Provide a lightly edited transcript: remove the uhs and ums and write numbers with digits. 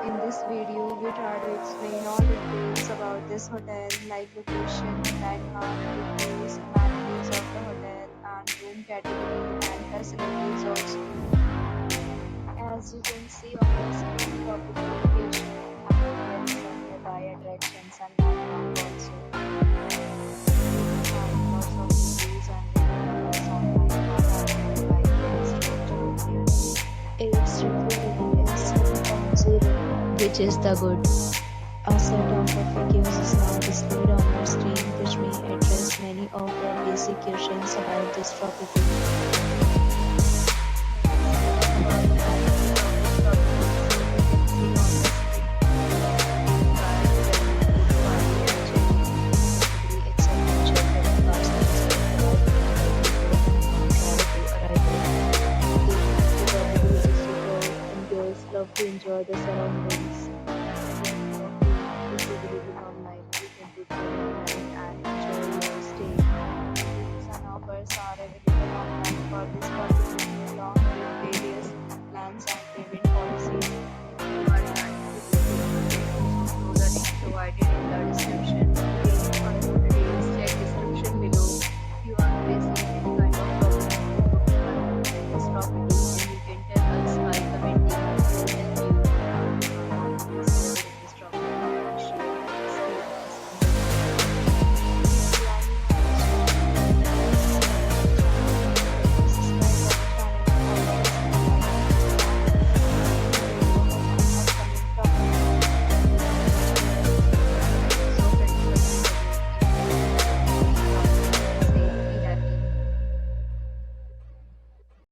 In this video, we try to explain all details about this hotel, like location, landmark, reviews, amenities of the hotel, and room category and facilities also. As you can see on the screen, property location and there is some nearby attractions and landmark also. You can find lots of reviews and reviews online and by reviews. Its review rating is 7.0, which is the good. A set of figures is now displayed on your screen, which may address many of your basic questions about this property.